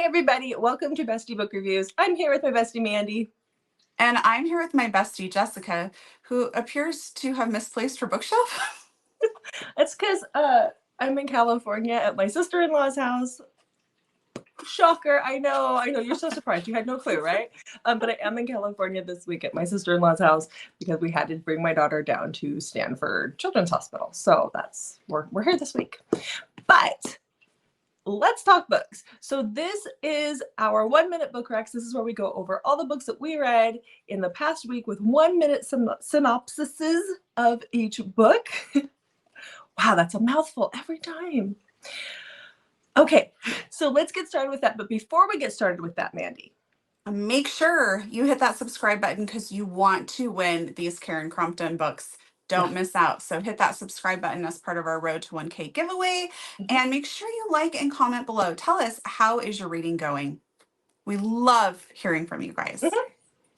everybody, welcome to Bestie Book Reviews. I'm here with my bestie Mandy. And I'm here with my bestie, Jessica, who appears to have misplaced her bookshelf. It's because I'm in California at my sister-in-law's house. Shocker, I know, you're so surprised. You had no clue, right? But I am in California this week at my sister-in-law's house because we had to bring my daughter down to Stanford Children's Hospital. So we're here this week. But let's talk books. So this is our 1-minute book recs. This is where we go over all the books that we read in the past week with 1-minute synopsises of each book. Wow, that's a mouthful every time. Okay, so let's get started with that. But before we get started with that, Mandy, make sure you hit that subscribe button because you want to win these Karen Crompton books. Don't miss out. So hit that subscribe button as part of our Road to 1K giveaway. And make sure you like and comment below. Tell us, how is your reading going? We love hearing from you guys.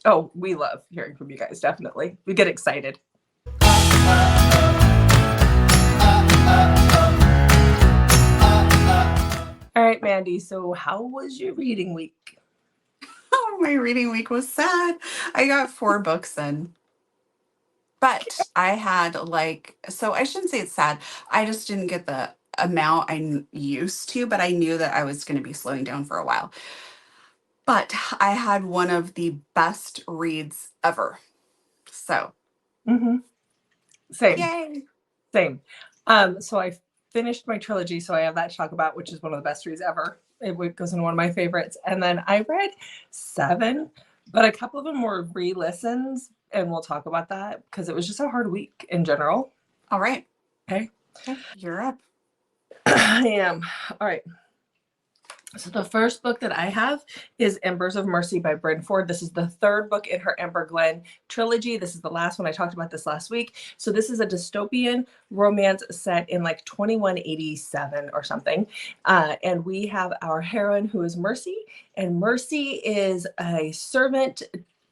Oh, we love hearing from you guys, definitely. We get excited. All right, Mandy, so how was your reading week? Oh, my reading week was sad. I got 4 books in. But I had so I shouldn't say it's sad. I just didn't get the amount I used to, but I knew that I was going to be slowing down for a while. But I had one of the best reads ever. So. Same. Yay. Same. So I finished my trilogy, so I have that to talk about, which is one of the best reads ever. It goes in one of my favorites. And then I read 7, but a couple of them were re-listens, and we'll talk about that because it was just a hard week in general. All right. Okay. You're up. I am. All right. So the first book that I have is Embers of Mercy by Bryn Ford. This is the 3rd book in her Amber Glen trilogy. This is the last one. I talked about this last week. So this is a dystopian romance set in like 2187 or something. And we have our heroine who is Mercy. And Mercy is a servant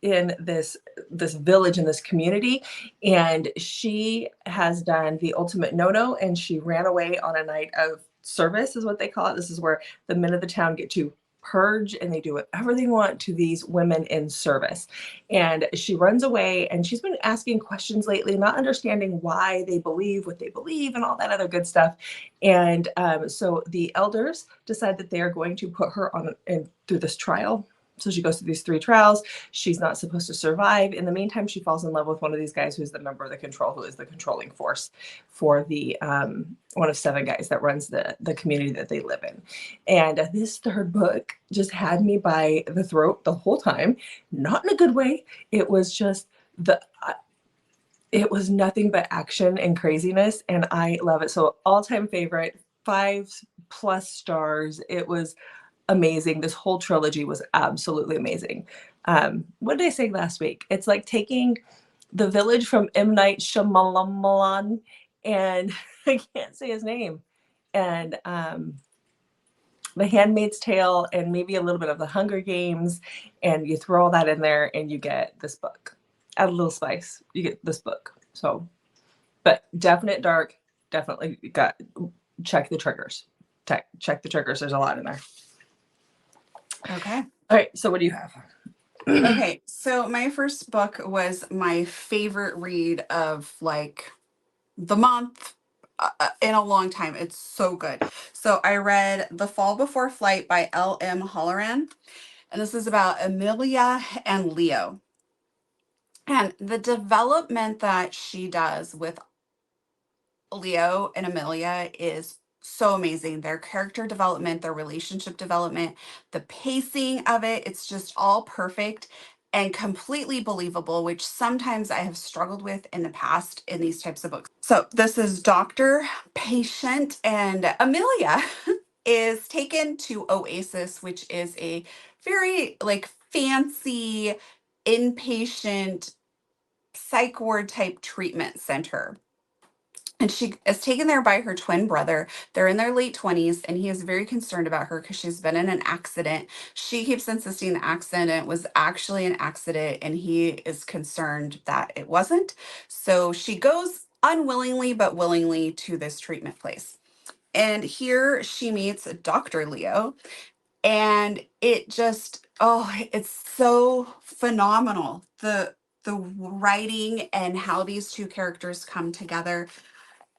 in this village, in this community, and she has done the ultimate no-no, and she ran away on a night of service is what they call it. This is where the men of the town get to purge and they do whatever they want to these women in service. And she runs away, and she's been asking questions lately, not understanding why they believe what they believe and all that other good stuff. And so the elders decide that they are going to put her on through this trial. So she goes through these 3 trials. She's not supposed to survive. In the meantime, she falls in love with one of these guys who's the member of the Control, who is the controlling force for the one of 7 guys that runs the community that they live in. And this 3rd book just had me by the throat the whole time, not in a good way. It was just it was nothing but action and craziness, and I love it. So all-time favorite, 5+ stars. It was amazing. This whole trilogy was absolutely amazing. What did I say last week? It's like taking The Village from M. Night Shyamalan, and I can't say his name, and The Handmaid's Tale, and maybe a little bit of The Hunger Games, and you throw all that in there and you get this book. Add a little spice, you get this book. So, but definite dark, definitely got check the triggers. Check the triggers. There's a lot in there. Okay. All right. So what do you have? Okay. So my first book was my favorite read of the month in a long time. It's so good. So I read The Fall Before Flight by L.M. Halloran. And this is about Amelia and Leo. And the development that she does with Leo and Amelia is so amazing. Their character development, their relationship development, the pacing of it, it's just all perfect and completely believable, which sometimes I have struggled with in the past in these types of books. So this is doctor, patient, and Amelia is taken to Oasis, which is a very fancy inpatient psych ward type treatment center. And she is taken there by her twin brother. They're in their late 20s, and he is very concerned about her because she's been in an accident. She keeps insisting the accident was actually an accident, and he is concerned that it wasn't. So she goes unwillingly but willingly to this treatment place. And here she meets Dr. Leo. And it just, oh, it's so phenomenal. The writing and how these two characters come together.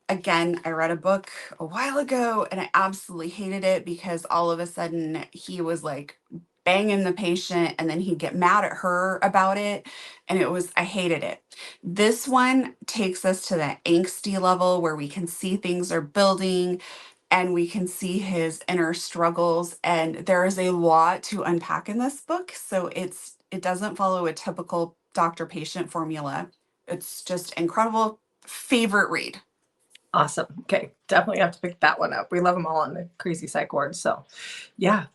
Again, I read a book a while ago and I absolutely hated it because all of a sudden he was like banging the patient and then he'd get mad at her about it. And I hated it. This one takes us to that angsty level where we can see things are building and we can see his inner struggles. And there is a lot to unpack in this book. So it doesn't follow a typical doctor patient formula. It's just incredible. Favorite read. Awesome. Okay. Definitely have to pick that one up. We love them all on the crazy psych ward. So yeah.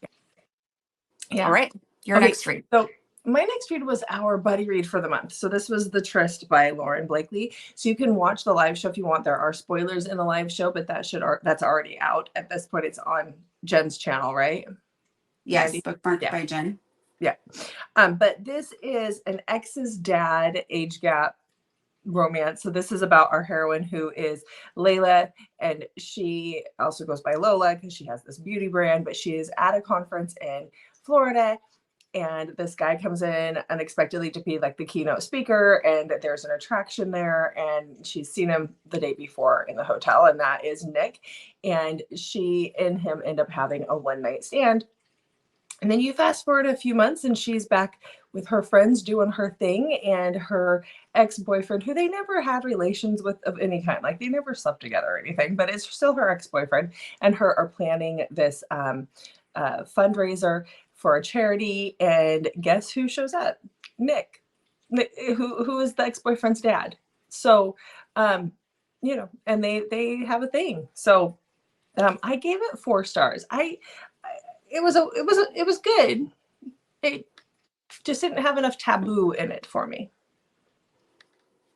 All right. Your Okay, next read. so my next read was our buddy read for the month. So this was The Tryst by Lauren Blakely. So you can watch the live show if you want. There are spoilers in the live show, but that's already out at this point. It's on Jen's channel, right? Yes, Mandy? bookmarked by Jen. Yeah. But this is an ex's dad age gap romance. So this is about our heroine, who is Layla, and she also goes by Lola because she has this beauty brand, but she is at a conference in Florida, and this guy comes in unexpectedly to be like the keynote speaker, and there's an attraction there, and she's seen him the day before in the hotel, and that is Nick, and she and him end up having a one-night stand. And then you fast forward a few months and she's back with her friends doing her thing, and her ex-boyfriend, who they never had relations with of any kind, like they never slept together or anything, but it's still her ex-boyfriend, and her are planning this fundraiser for a charity. And guess who shows up? Nick, who is the ex-boyfriend's dad. So, and they have a thing. So I gave it 4 stars. It was good. It just didn't have enough taboo in it for me.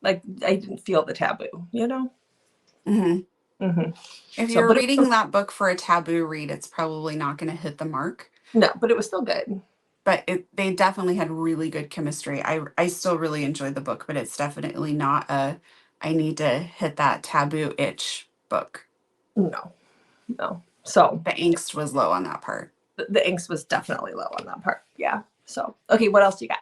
Like I didn't feel the taboo, Mm-hmm. Mm-hmm. If you're reading that book for a taboo read, it's probably not going to hit the mark. No, but it was still good. But they definitely had really good chemistry. I still really enjoyed the book, but it's definitely not I need to hit that taboo itch book. No. So the angst was low on that part. The angst was definitely low on that part. Yeah. So, okay, what else do you got?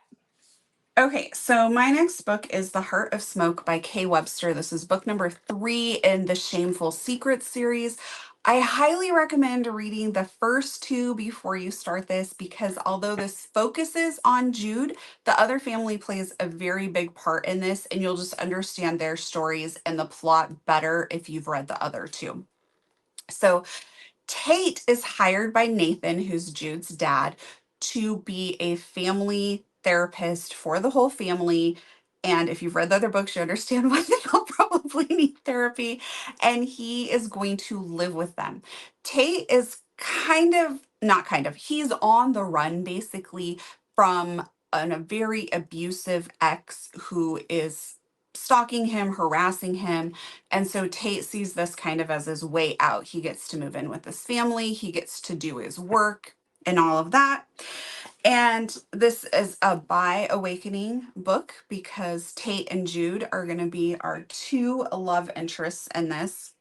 Okay, so my next book is The Heart of Smoke by Kay Webster. This is book number 3 in the Shameful Secrets series. I highly recommend reading the first 2 before you start this, because although this focuses on Jude, the other family plays a very big part in this, and you'll just understand their stories and the plot better if you've read the other 2. So Tate is hired by Nathan, who's Jude's dad, to be a family therapist for the whole family. And if you've read the other books, you understand why they'll probably need therapy. And he is going to live with them. Tate is he's on the run basically from a very abusive ex who is stalking him, harassing him. And so Tate sees this kind of as his way out. He gets to move in with his family, he gets to do his work and all of that. And this is a bi awakening book because Tate and Jude are going to be our 2 love interests in this.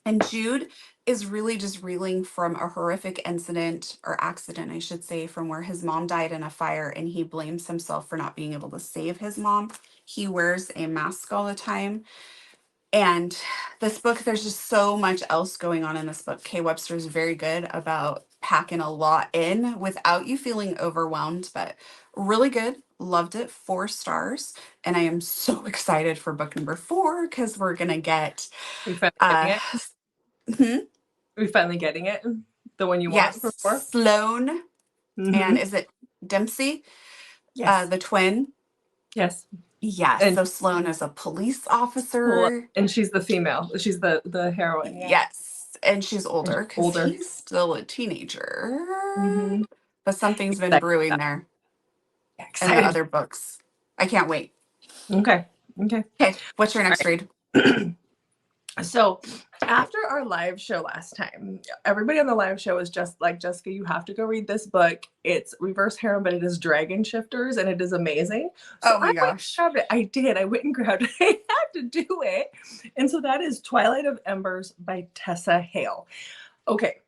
And Jude is really just reeling from a horrific incident, or accident, I should say, from where his mom died in a fire, and he blames himself for not being able to save his mom. He wears a mask all the time. And this book, there's just so much else going on in this book. Kay Webster is very good about packing a lot in without you feeling overwhelmed, but really good. Loved it. 4 stars. And I am so excited for book number 4 because we're going to get... We finally getting it? Hmm? We finally getting it? The one you Yes, want for 4? Sloane. And is it Dempsey? Yes. The twin? Yes. Yes. And so Sloane is a police officer. And she's the female. She's the heroine. Yeah. Yes. And she's older because Older. he's still a teenager. Mm-hmm. But something's been brewing there in the other books. I can't wait. Okay. Okay. What's your next read? So after our live show last time, everybody on the live show was just like, Jessica, you have to go read this book. It's reverse harem, but it is dragon shifters, and it is amazing. So oh my gosh. I did. I went and grabbed it. I had to do it. And so that is Twilight of Embers by Tessa Hale. Okay.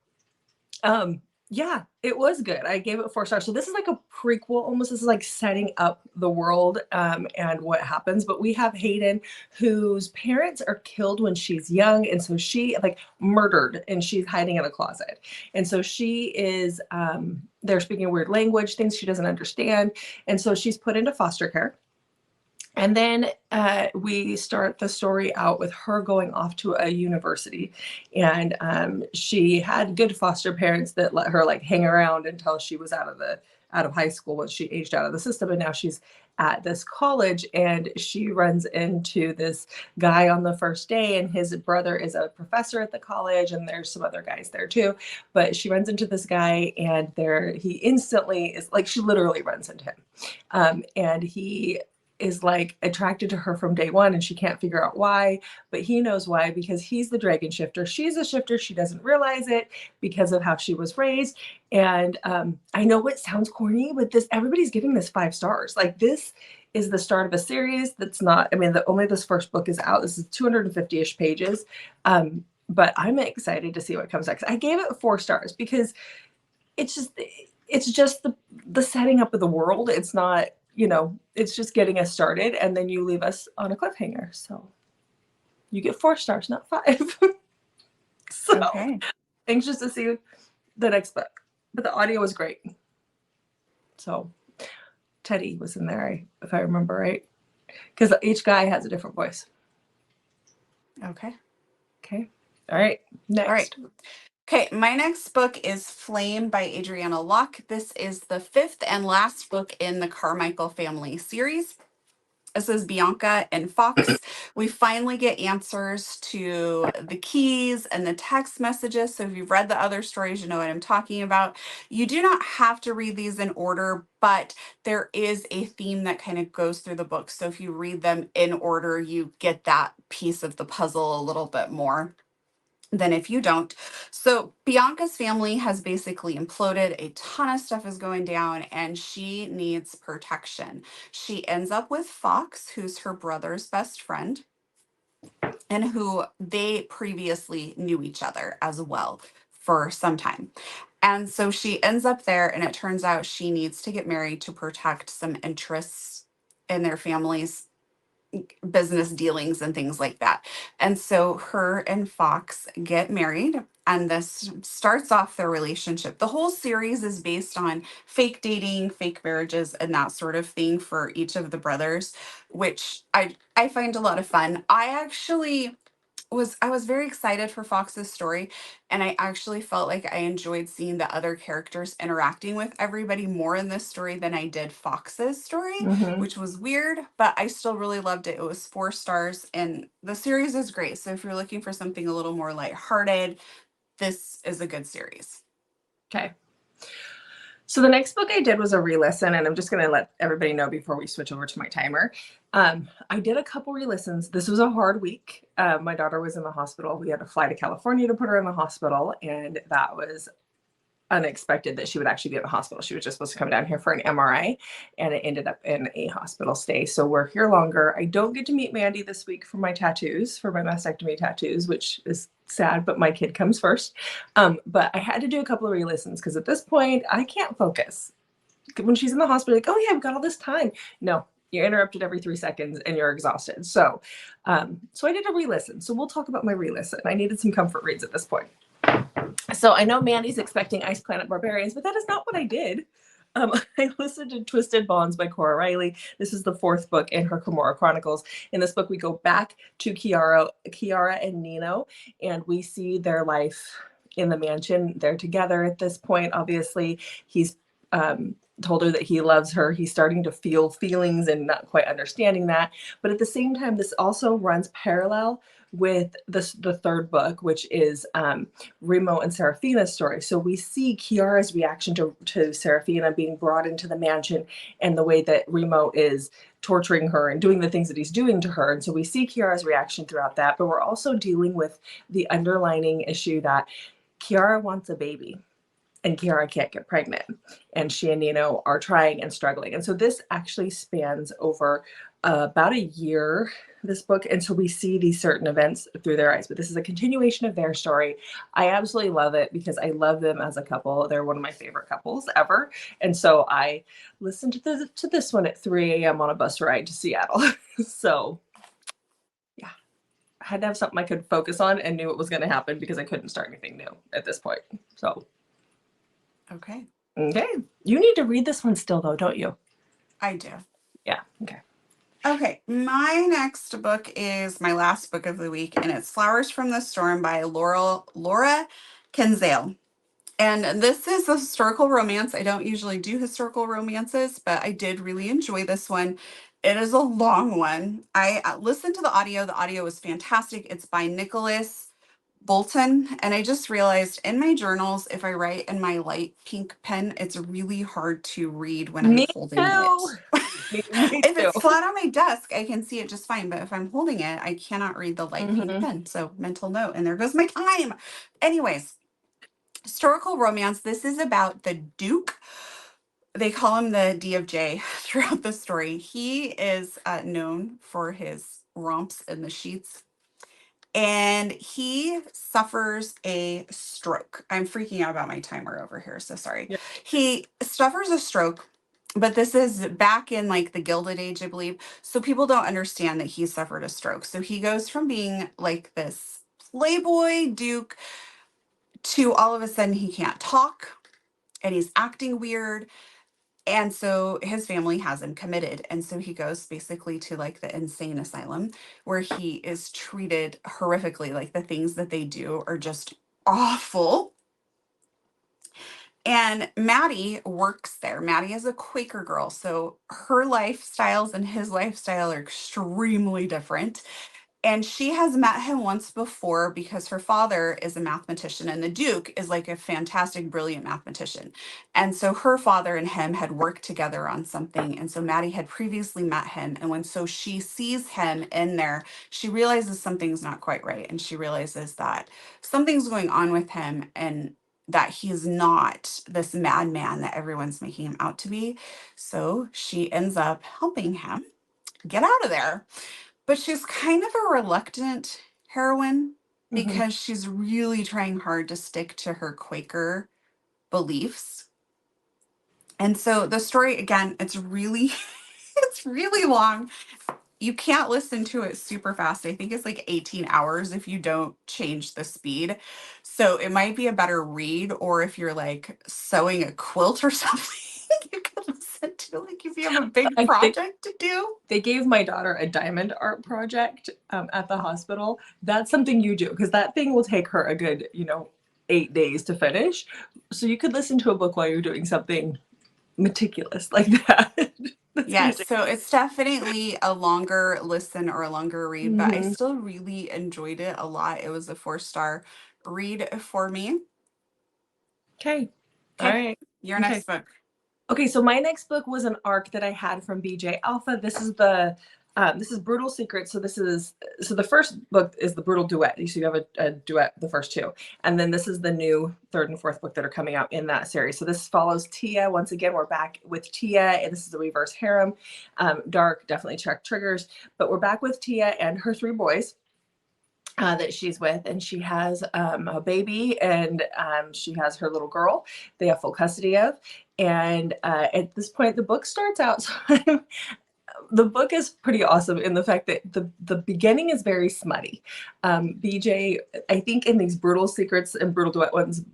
Yeah, it was good. I gave it 4 stars. So this is like a prequel almost. This is like setting up the world and what happens. But we have Hayden, whose parents are killed when she's young. And so she like murdered and she's hiding in a closet. And so she is, they're speaking a weird language, things she doesn't understand. And so she's put into foster care. And then we start the story out with her going off to a university, and she had good foster parents that let her like hang around until she was out of high school when she aged out of the system, and now she's at this college, and she runs into this guy on the first day, and his brother is a professor at the college, and there's some other guys there too, but she runs into this guy, and he instantly is like, she literally runs into him, and he is like attracted to her from day one, and she can't figure out why, but he knows why, because he's the dragon shifter. She's a shifter. She doesn't realize it because of how she was raised. And I know it sounds corny, but everybody's giving this 5 stars. Like, this is the start of a series that's not, I mean, only this first book is out. This is 250-ish pages. But I'm excited to see what comes next. I gave it 4 stars because it's just the setting up of the world. It's not, it's just getting us started, and then you leave us on a cliffhanger. So you get 4 stars, not 5. So Okay. anxious to see the next book. But the audio was great. So Teddy was in there, if I remember right, because each guy has a different voice. Okay. Okay. All right. Next. All right. Okay, my next book is Flame by Adriana Locke. This is the 5th and last book in the Carmichael family series. This is Bianca and Fox. We finally get answers to the keys and the text messages. So if you've read the other stories, you know what I'm talking about. You do not have to read these in order, but there is a theme that kind of goes through the book. So if you read them in order, you get that piece of the puzzle a little bit more than if you don't. So Bianca's family has basically imploded. A ton of stuff is going down, and she needs protection. She ends up with Fox, who's her brother's best friend, and who they previously knew each other as well for some time. And so she ends up there, and it turns out she needs to get married to protect some interests in their families, business dealings and things like that. And so her and Fox get married, and this starts off their relationship. The whole series is based on fake dating, fake marriages, and that sort of thing for each of the brothers, which I find a lot of fun. I was very excited for Fox's story, and I actually felt like I enjoyed seeing the other characters interacting with everybody more in this story than I did Fox's story, Mm-hmm. which was weird, but I still really loved it. It was 4 stars, and the series is great. So if you're looking for something a little more lighthearted, this is a good series. Okay. So the next book I did was a re-listen, and I'm just going to let everybody know before we switch over to my timer. I did a couple re-listens. This was a hard week. My daughter was in the hospital. We had to fly to California to put her in the hospital, and that was unexpected that she would actually be in the hospital. She was just supposed to come down here for an MRI, and it ended up in a hospital stay. So we're here longer. I don't get to meet Mandy this week for my tattoos, for my mastectomy tattoos, which is sad, but my kid comes first. But I had to do a couple of re-listens because at this point I can't focus. When she's in the hospital, like, oh yeah, I've got all this time. No, you're interrupted every 3 seconds and you're exhausted. So I did a re-listen. So we'll talk about my re-listen. I needed some comfort reads at this point. So I know Mandy's expecting Ice Planet Barbarians, but that is not what I did. I listened to Twisted Bonds by Cora Riley. This is the 4th book in her Kimura Chronicles. In this book, we go back to Kiara and Nino, and we see their life in the mansion. They're together at this point. Obviously, he's told her that he loves her. He's starting to feel feelings and not quite understanding that. But at the same time, this also runs parallel with the 3rd book, which is Remo and Seraphina's story. So we see Kiara's reaction to Seraphina being brought into the mansion, and the way that Remo is torturing her and doing the things that he's doing to her. And so we see Kiara's reaction throughout that, but we're also dealing with the underlining issue that Kiara wants a baby, and Kiara can't get pregnant, and she and Nino are trying and struggling. And so this actually spans over about a year, this book, and so we see these certain events through their eyes, but this is a continuation of their story. I absolutely love it because I love them as a couple. They're one of my favorite couples ever, and so I listened to this one at 3 a.m. on a bus ride to Seattle. So yeah, I had to have something I could focus on and knew it was going to happen because I couldn't start anything new at this point. So Okay. okay, you need to read this one still though, don't you? I do. Yeah. Okay. Okay, my next book is my last book of the week, and it's Flowers from the Storm by Laura Kenzale. And this is a historical romance. I don't usually do historical romances, but I did really enjoy this one. It is a long one. I listened to the audio. The audio was fantastic. It's by Nicholas Bolton. And I just realized in my journals, if I write in my light pink pen, it's really hard to read when I'm Me holding too. it. Me If too. it's flat on my desk, I can see it just fine. But if I'm holding it, I cannot read the light pink pen. So mental note. And there goes my time. Anyways, historical romance. This is about the Duke. They call him the D of J throughout the story. He is known for his romps in the sheets, and he suffers a stroke. I'm freaking out about my timer over here, so sorry. Yeah. He suffers a stroke, but this is back in like the Gilded Age, I believe. So people don't understand that he suffered a stroke. So he goes from being like this playboy duke to all of a sudden he can't talk and he's acting weird. And so his family has him committed. And so he goes basically to like the insane asylum where he is treated horrifically. Like the things that they do are just awful. And Maddie works there. Maddie is a Quaker girl. So her lifestyles and his lifestyle are extremely different. And she has met him once before because her father is a mathematician and the Duke is like a fantastic, brilliant mathematician. And so her father and him had worked together on something. And so Maddie had previously met him. And when so she sees him in there, she realizes something's not quite right. And she realizes that something's going on with him and that he's not this madman that everyone's making him out to be. So she ends up helping him get out of there. But she's kind of a reluctant heroine because she's really trying hard to stick to her Quaker beliefs. And so the story, again, it's really, it's really long. You can't listen to it super fast. I think it's like 18 hours if you don't change the speed. So it might be a better read, or if you're like sewing a quilt or something, you can listen to like if you have a big project to do. They gave my daughter a diamond art project at the hospital. That's something you do because that thing will take her a good, 8 days to finish. So you could listen to a book while you're doing something meticulous like that. Yes, so it's definitely a longer listen or a longer read, but I still really enjoyed it a lot. It was a 4-star read for me. Okay. All right. Your next book. Okay, so my next book was an arc that I had from BJ Alpha. This is Brutal Secrets. So the first book is the Brutal Duet. So you have a duet, the first two, and then this is the new third and fourth book that are coming out in that series. So this follows Tia. Once again, we're back with Tia, and this is the reverse harem. Dark, definitely check triggers, but we're back with Tia and her 3 boys. That she's with, and she has a baby, and she has her little girl they have full custody of. And at this point the book starts out, so the book is pretty awesome in the fact that the beginning is very smutty. BJ, I think in these Brutal Secrets and Brutal Duet ones,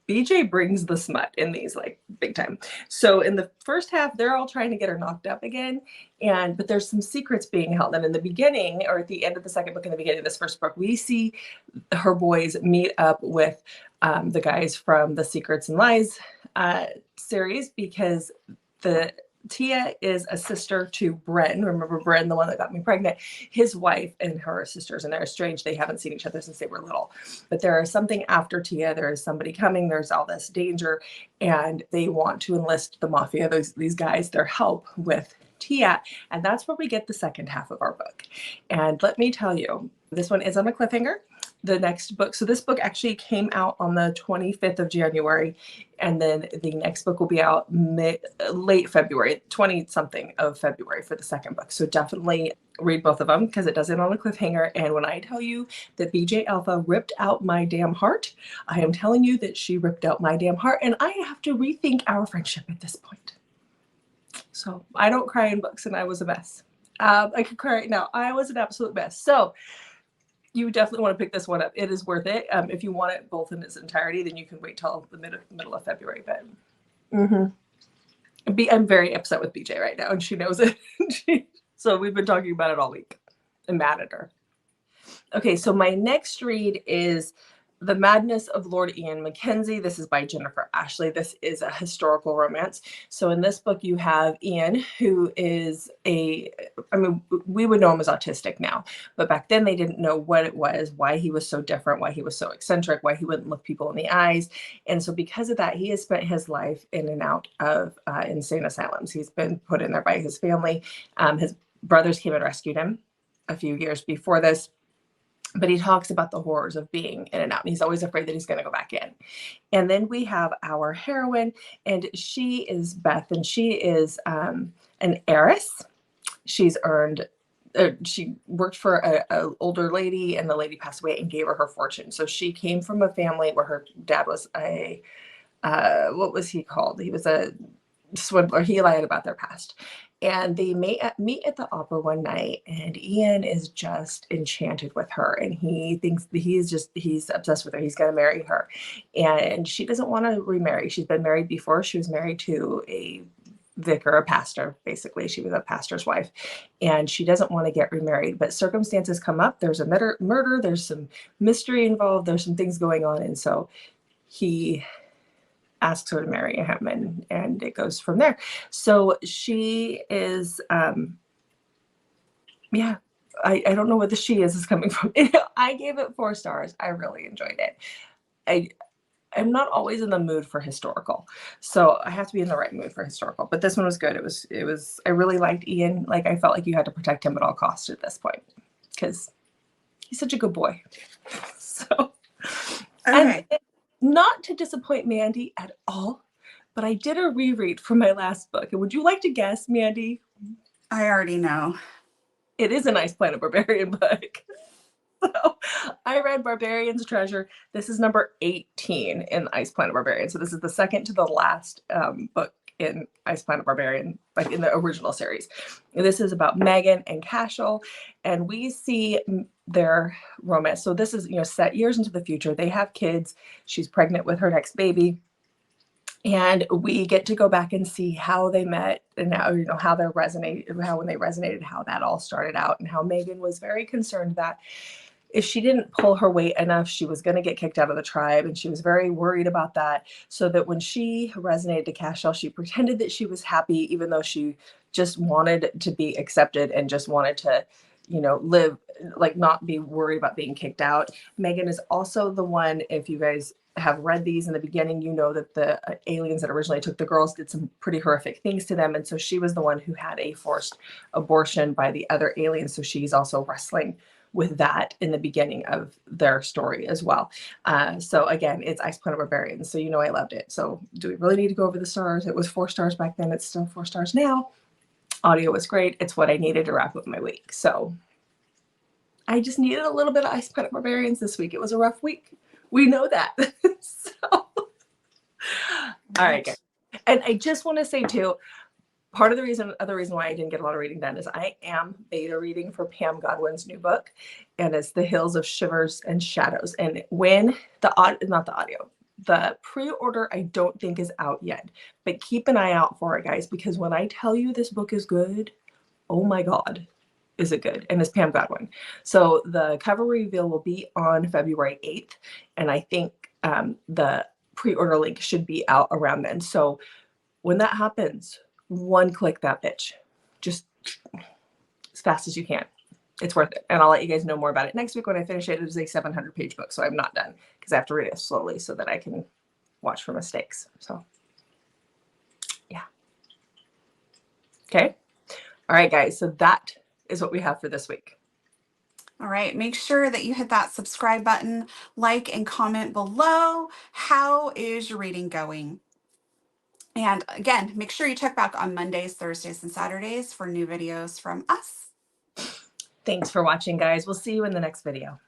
BJ brings the smut in these like big time. So in the first half, they're all trying to get her knocked up again. But there's some secrets being held. And in the beginning, or at the end of the second book, in the beginning of this first book, we see her boys meet up with the guys from the Secrets and Lies series, because Tia is a sister to Bren. Remember Bren, the one that got me pregnant? His wife and her sisters, and they're estranged. They haven't seen each other since they were little. But there is something after Tia. There is somebody coming. There's all this danger, and they want to enlist the Mafia, these guys, their help with Tia. And that's where we get the second half of our book. And let me tell you, this one is on a cliffhanger. the next book. So this book actually came out on the 25th of January, and then the next book will be out late February, 20 something of February for the second book. So definitely read both of them because it does it on a cliffhanger. And when I tell you that BJ Alpha ripped out my damn heart, I am telling you that she ripped out my damn heart, and I have to rethink our friendship at this point. So I don't cry in books, and I was a mess. I could cry right now. I was an absolute mess. So you definitely want to pick this one up. It is worth it. If you want it both in its entirety, then you can wait till the middle of February. But I'm very upset with BJ right now, and she knows it. So we've been talking about it all week. I'm mad at her. Okay, so my next read is The Madness of Lord Ian Mackenzie. This is by Jennifer Ashley. This is a historical romance. So in this book, you have Ian, who is we would know him as autistic now, but back then they didn't know what it was, why he was so different, why he was so eccentric, why he wouldn't look people in the eyes. And so because of that, he has spent his life in and out of insane asylums. He's been put in there by his family. His brothers came and rescued him a few years before this. But he talks about the horrors of being in and out. And he's always afraid that he's going to go back in. And then we have our heroine, and she is Beth, and she is an heiress. She's earned, she worked for a older lady, and the lady passed away and gave her fortune. So she came from a family where her dad was what was he called? He was a swindler. He lied about their past. And they meet at the opera one night, and Ian is just enchanted with her, and he thinks that he's obsessed with her. He's going to marry her, and she doesn't want to remarry. She's been married before. She was married to a vicar, a pastor, basically. She was a pastor's wife, and she doesn't want to get remarried, but circumstances come up. There's a murder. There's some mystery involved. There's some things going on, and so he asks her to marry him, and it goes from there. So she is I don't know what the she is coming from. I gave it 4 stars. I really enjoyed it. I'm not always in the mood for historical, so I have to be in the right mood for historical, but this one was good. It was I really liked Ian. Like, I felt like you had to protect him at all costs at this point because he's such a good boy. So Okay. and not to disappoint Mandy at all, but I did a reread for my last book. And would you like to guess, Mandy? I already know. It is an Ice Planet Barbarian book. So I read Barbarian's Treasure. This is number 18 in Ice Planet Barbarian. So this is the second to the last book in Ice Planet Barbarian, like in the original series. And this is about Megan and Cashel, and we see their romance. So this is, set years into the future. They have kids. She's pregnant with her next baby. And we get to go back and see how they met, and now, how when they resonated, how that all started out, and how Megan was very concerned that if she didn't pull her weight enough, she was going to get kicked out of the tribe. And she was very worried about that. So that when she resonated to Cashel, she pretended that she was happy, even though she just wanted to be accepted and just wanted to, live, like, not be worried about being kicked out. Megan is also the one, if you guys have read these in the beginning, that the aliens that originally took the girls did some pretty horrific things to them. And so she was the one who had a forced abortion by the other aliens. So she's also wrestling with that in the beginning of their story as well. So again, it's Ice Planet Barbarians. So I loved it. So do we really need to go over the stars? It was 4 stars back then. It's still 4 stars now. Audio was great. It's what I needed to wrap up my week. So I just needed a little bit of Ice Planet Barbarians this week. It was a rough week. We know that. So, all right, guys. And I just want to say too, other reason why I didn't get a lot of reading done is I am beta reading for Pam Godwin's new book, and it's The Hills of Shivers and Shadows. And when the pre-order, I don't think is out yet, but keep an eye out for it, guys, because when I tell you this book is good, oh my God, is it good? And it's Pam Godwin. So the cover reveal will be on February 8th. And I think the pre-order link should be out around then. So when that happens, click that bitch, just as fast as you can. It's worth it. And I'll let you guys know more about it next week when I finish it. It is a 700-page book, so I'm not done because I have to read it slowly so that I can watch for mistakes. So yeah. Okay. All right, guys. So that is what we have for this week. All right, make sure that you hit that subscribe button, like and comment below. How is your reading going? And again, make sure you check back on Mondays, Thursdays, and Saturdays for new videos from us. Thanks for watching, guys. We'll see you in the next video.